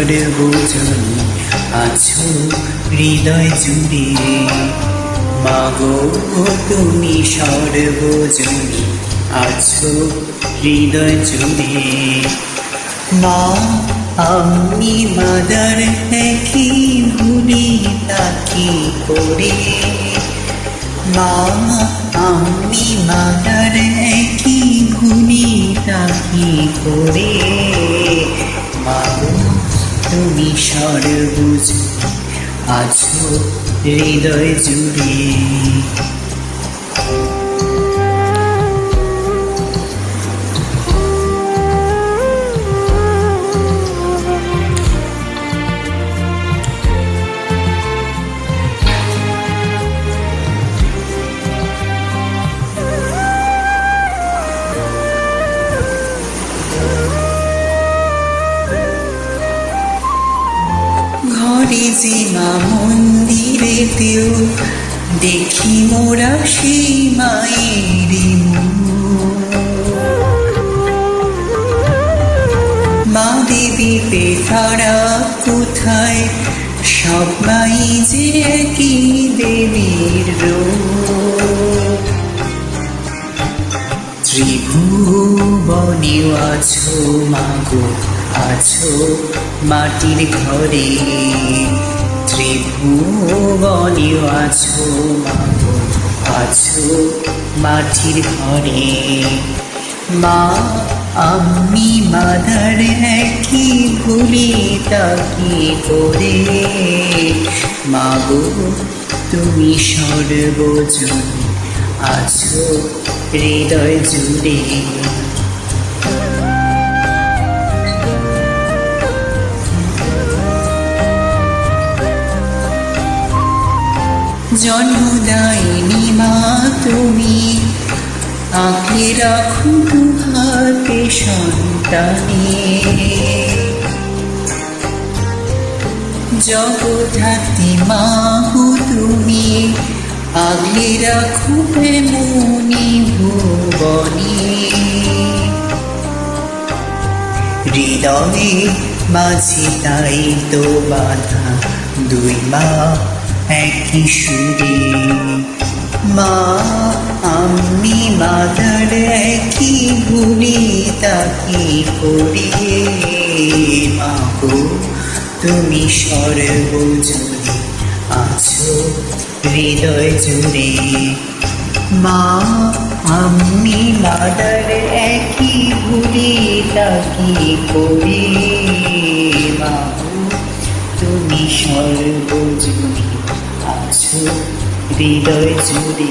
সর্বজনী আছো হৃদয় জুড়ে। মাগো তুমি সর্বজনী আছো হৃদয় জুড়ে। মা আমি মাদার দেখি ভুলি তাকি করে। মা আমি মাদার কি ভুলি তাকি করে। মাগো তুমি সর্বজনী আছো হৃদয় জুড়ে। ঘরে যে মা মন্দিরেতেও দেখি মোরা সেই মায়ের মা দেবী পেথারা কোথায় সব মাই যে একই দেবীর রূপ। ত্রিভুবনেও আছো মাগো আছো মাটির ঘরে। ত্রিভুবনেও আছো মাগো আছো মাটির ঘরে। মা আমি মাদার কি ভুলি তাকি করে। মাগো তুমি সর্বজনী আছো হৃদয় জুড়ে। জন্মদায়িনী মা তুমি আঁকড়ে রাখো দুহাতে সন্তানে। জগদ্ধাত্রী মা গো তুমি আগলে রাখো এমনি ভুবনে। হৃদয়ে মাঝে তাই তো বাঁধা দুই মা একই সুরে। মা আমি মাদার একই ভুলি তাকি করে। মাগো তুমি সর্বজনী আছো হৃদয় জুড়ে। মা আমি মাদার একই ভুলি তাকি করে। মাগো তুমি সর্বজনী আছো হৃদয় জুড়ে।